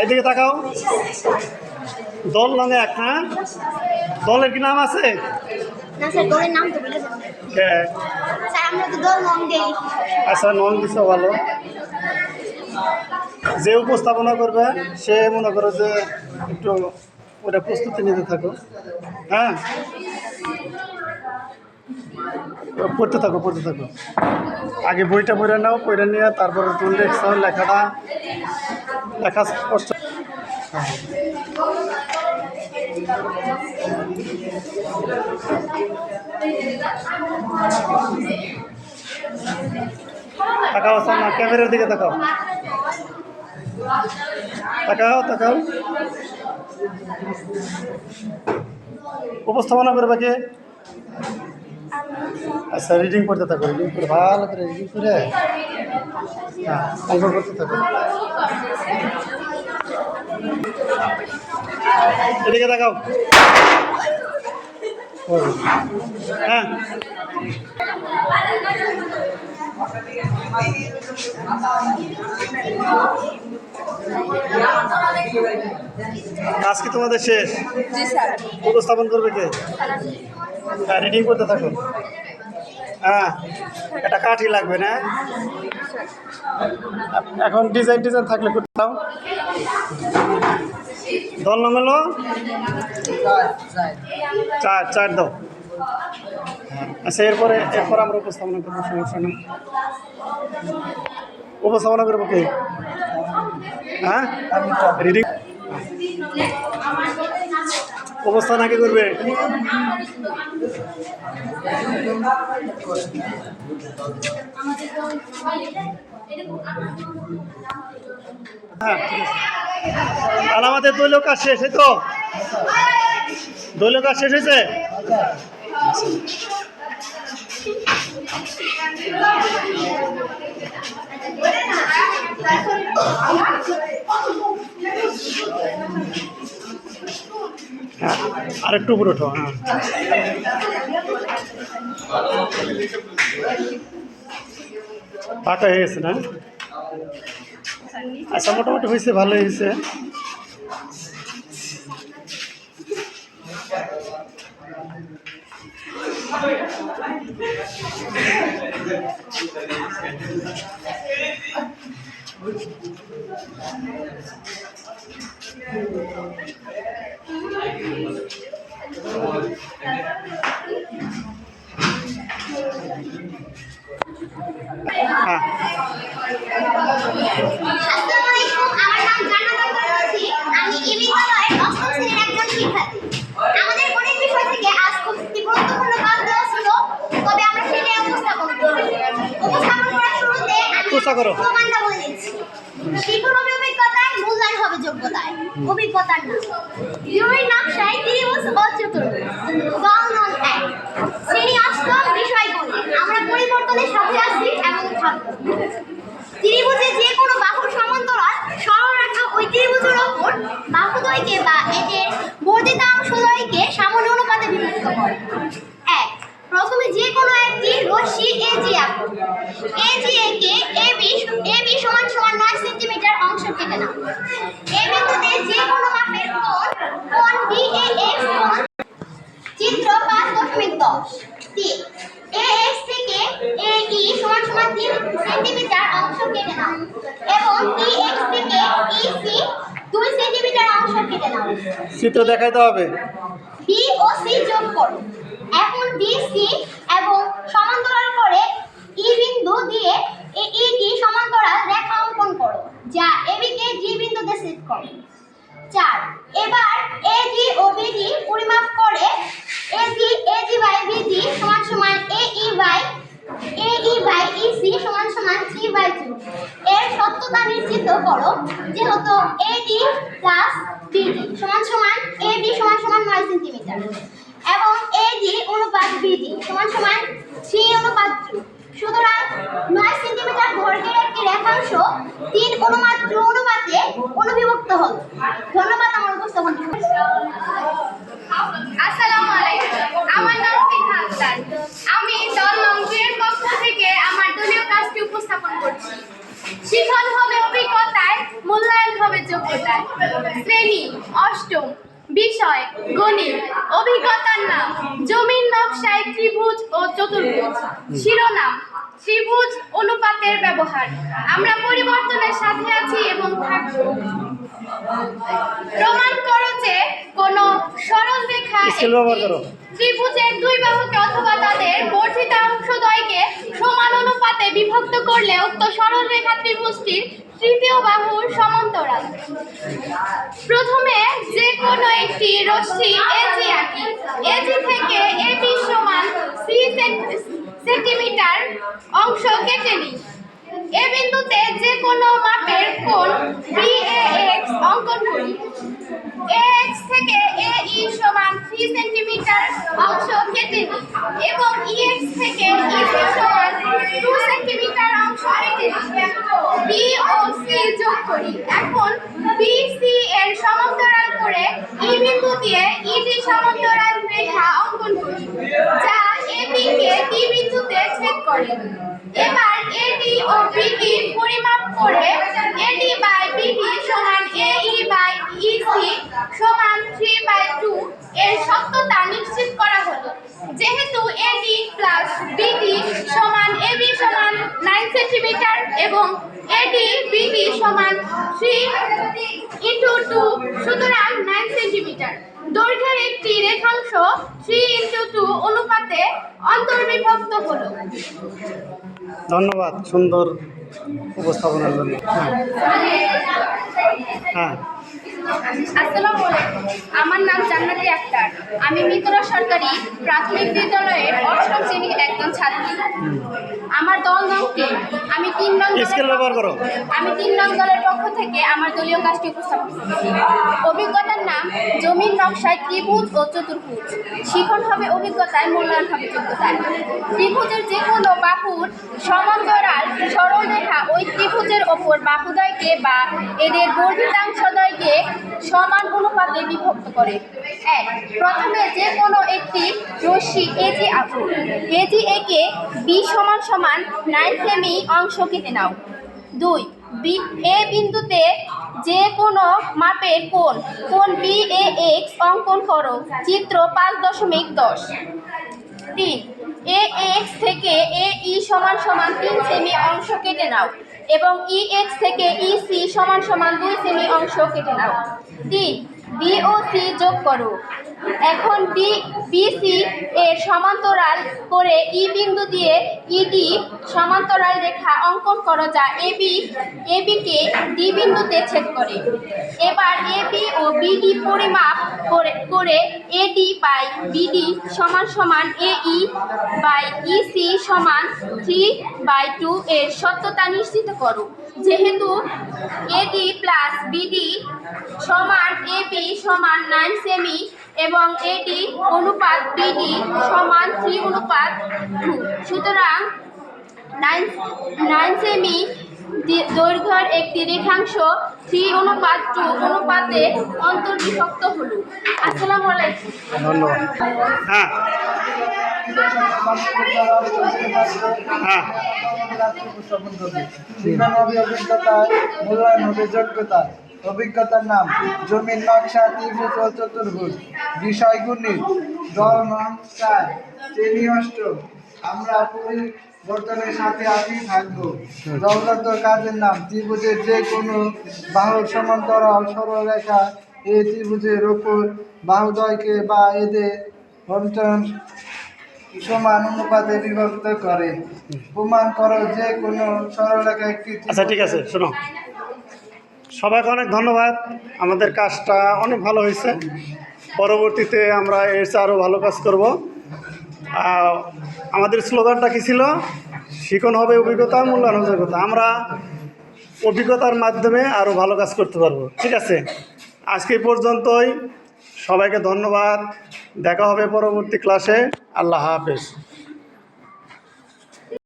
এদিকে তাকাও। দল লঙে এক, হ্যাঁ, দলের কি নাম আছে? না স্যার, দলের নাম তো বলে দেন। স্যার আমরা তো দল নং দেই। আচ্ছা, নন দিছো ভালো। যে উপস্থাপনা করবে সে মনে করো যে একটু ওটা প্রস্তুতি নিতে থাকো। হ্যাঁ, পড়তে থাকো পড়তে থাকো। আগে বইটা পড়ে নাও, পড়ে নিয়ে তারপরে তুমি লিখছো, লেখাটা লেখা স্পষ্ট। তাকাও না, ক্যামেরার দিকে তাকাও, তাকাও তাকাও। উপস্থাপনা করবে কে? আচ্ছা, রিডিং করতে থাকো, রিডিং করে ভালো করে রিডিং করে হ্যাঁ অঙ্ক করতে থাকো। এদিকে তাকাও। হ্যাঁ, আজকে তোমাদের শেষ। উপস্থাপন করবে কে? হ্যাঁ, রিডিং করতে থাকো। হ্যাঁ, এটা কাঠি লাগবে না? এখন ডিজাইন টিজাইন থাকলে করতে দাও। দল নাম হলো 4 4 দাও। আচ্ছা, এরপর আমরা উপস্থাপনা করবো, সমস্যা নেই। উপস্থাপনা করবো কে? হ্যাঁ, রিডিং অবস্থা নাকি করবে? হ্যাঁ, ঠিক আছে। আর আমাদের দলীয় কাজ শেষ, এই তো দলীয় কাজ শেষ হয়েছে। হ্যাঁ, আরেকটু উপরে ওঠো। হ্যাঁ, পাকা হয়ে গেছে না? আচ্ছা, মোটামুটি হয়েছে, ভালোই হয়েছে। হ্যাঁ, আমাদের গণিত বিষয় থেকে আজ খুব গুরুত্বপূর্ণ কাজ দেওয়া ছিল, তবে আমরা সেটাই উপস্থাপন করব। উপস্থাপন করার শুরুতে আমি প্রমাণটা বলে দিচ্ছি। শিক্ষক অভিজ্ঞতায় মূল্যায়ন হবে যোগ্যতায়, অভিজ্ঞতার না। ইউরির নকশায় ত্রিভুজ ও চতুর্ভুজ। দল নং 1, শ্রেণী 8ম, বিষয় গণিত। আমরা পরিবর্তনের সাথে আছি এবং থাকব। ত্রিভুজে যে কোনো বাহুর সমান্তরাল সরলরেখা ওই ত্রিভুজের ওপর বাহুদ্বয়কে বা এদের বর্ধিত অংশদ্বয়কে সমানুপাতে বিভক্ত করে। 1, প্রথমে যে কোনো একটি রশ্মি এজি আঁকো। এজি একে এবি সমান 9 সেন্টিমিটার অংশ কেটে নাও। এই বিন্দুতে যে কোনো মাপের কোণ বিএএক্স কোণ চিত্র 5.10। 3, AX থেকে AE সমান 3 সেন্টিমিটার অংশ কেটে নাও এবং EX থেকে EC 2 সেন্টিমিটার অংশ কেটে নাও। চিত্র দেখাইতে হবে। B ও C যোগ করো। এখন BC এবং সমান্তরাল করে E বিন্দু দিয়ে ED সমান্তরাল রেখা অঙ্কন করো, যা AB কে D বিন্দুতে ছেদ করে। 4, এবার AD ও BD পরিমাপ করে AG বাই BD সমান AE বাই EC সমান 3/2। এর সত্যতা নিশ্চিত করো, যেহেতু AD প্লাস BD সমান AB সমান 9 সেন্টিমিটার এবং AD অনুপাত BD সমান 3/2। সুতরাং 9 সেন্টিমিটার দৈর্ঘ্যের একটি রেখাংশ 3:2 অনুপাতে অনুবিভক্ত হল। ধন্যবাদ আমার উপস্থাপন। অষ্টম বিষয় গণিত। অভিজ্ঞতার নাম জমির নকশায় ত্রিভুজ ও চতুর্ভুজ। শিরোনাম ত্রিভুজ অনুপাতের ব্যবহার। আমরা পরিবর্তনের সাথে আছি এবং থাকব। প্রমাণ করো যে কোন সরল রেখা স্কেল ব্যবহার করো। ত্রিভুজের দুই বাহুকে অথবা তাদের বর্ধিত অংশদ্বয়কে সমান অনুপাতে বিভক্ত করলে উক্ত সরল রেখা ত্রিভুজটির তৃতীয় বাহুর সমান্তরাল। প্রথমে যে কোনো একটি রশ্মি এজি আঁকি। এজি থেকে এবি সমান 3 সেন্টিমিটার অংশ কেটে নিই। এ বিন্দুতে যে কোনো মাপের কোণ BAX অঙ্কন করি। AX থেকে AE সমান 3 সেন্টিমিটার অংশ কেটে নিই এবং EX থেকে EC সমান 2 সেন্টিমিটার অংশ কেটে নিই। B ও C যোগ করি। এখন BC এর সমান্তরাল করে E বিন্দু দিয়ে ED সমান্তরাল রেখা অঙ্কন করি যা AB কে D বিন্দুতে ছেদ করে। এবার AD ও BD পরিমাপ করে AD বাই BD সমান AE বাই EC সমান 3/2 এর সত্যতা নিশ্চিত করা হলো। যেহেতু AD প্লাস BD সমান AB সমান 9 সেন্টিমিটার এবং AD BD সমান 3 × 2 সুতরাং 9 সেন্টিমিটার। দৈর্ঘ্যের একটি রেখাংশ 3 × 2 অনুপাতে অন্তর্বিভক্ত হলো। ধন্যবাদ সুন্দর উপস্থাপনার জন্য। হ্যাঁ আসসালামু আলাইকুম। আমার নাম জান্নাতি আক্তার। আমি মিতরা সরকারি প্রাথমিক বিদ্যালয়ের 8ম শ্রেণীর একজন ছাত্রী। আমার দল নং 3। আমি 3 নং স্কেল ব্যবহার করো। আমি 3 নং দলের পক্ষ থেকে আমার দলীয় কাজটি উপস্থাপন করছি। অভিজ্ঞতার নাম জমির নকশায় ত্রিভুজ ও চতুর্ভুজ। শিখন হবে অভিজ্ঞতায়, মূল্যায়ন হবে যোগ্যতায়। ত্রিভুজের যে কোনো বাহুর সমান্তরাল সরল রেখা ওই ত্রিভুজের ওপর বাহুদ্বয়কে বা এদের বর্ধিতাংশদ্বয়কে সমান অনুপাতে বিভক্ত করে। 1. প্রথমে যে কোনো একটি রশ্মি এজি আঁকো। এজি একে বি সমান সমান 9 সেমি অংশ কেটে নাও। 2. এ বিন্দুতে যে কোনো মাপের কোণ BAX অঙ্কন করো। চিত্র 5.10। 3. AX থেকে AE সমান সমান 3 সেমি অংশ কেটে নাও এবং EX থেকে EC সমান সমান 2 সেমি অংশ কেটে নাও। 3. D ও C যোগ করো। এখন BC এর সমান্তরাল করে E বিন্দু দিয়ে ED সমান্তরাল রেখা অঙ্কন করো যা AB কে D বিন্দুতে ছেদ করে। এবার AB ও BD পরিমাপ করে AD বাই BD সমান সমান AE বাই EC সমান 3/2 এর সত্যতা নিশ্চিত করো। যেহেতু AD প্লাস BD সমান AB সমান 9 সেমি এবং AD অনুপাত BD সমান 3/2 সুতরাং 9 সেমি দৈর্ঘ্যের একটি রেখাংশ 3/2 অনুপাতে অন্তর্বিভক্ত হলো। আসসালামু আলাইকুম। ধন্যবাদ। হ্যাঁ হ্যাঁ শিক্ষণ হবে অভিজ্ঞতায়, মূল্যায়ন হবে যোগ্যতায়। অভিজ্ঞতার নাম জমির নকশা ত্রিভুজ ও চতুর্ভুজ। বিষয় গণিত। দল নং 4, শ্রেণী 8ম। আমরা পরিবর্তনের সাথে আছি থাকবো। দলগত কাজের নাম ত্রিভুজের যে কোনো বাহুর সমান্তরাল সরলরেখা এই ত্রিভুজের ওপর বাহুদ্বয়কে বা এদের পঞ্চম সমান অনুপাতে বিভক্ত করে। প্রমাণ করো যে কোনো সরলরেখা একটি আচ্ছা ঠিক আছে, শোনো, সবাইকে অনেক ধন্যবাদ। আমাদের কাজটা অনেক ভালো হয়েছে। পরবর্তীতে আমরা এর চেয়ে আরও ভালো কাজ করব। আমাদের স্লোগানটা কী ছিল? শিখন হবে অভিজ্ঞতা, মূল্যায়ন হবে যোগ্যতা। আমরা অভিজ্ঞতার মাধ্যমে আরও ভালো কাজ করতে পারবো। ঠিক আছে, আজকে এই পর্যন্তই। সবাইকে ধন্যবাদ। দেখা হবে পরবর্তী ক্লাসে। আল্লাহ হাফেজ।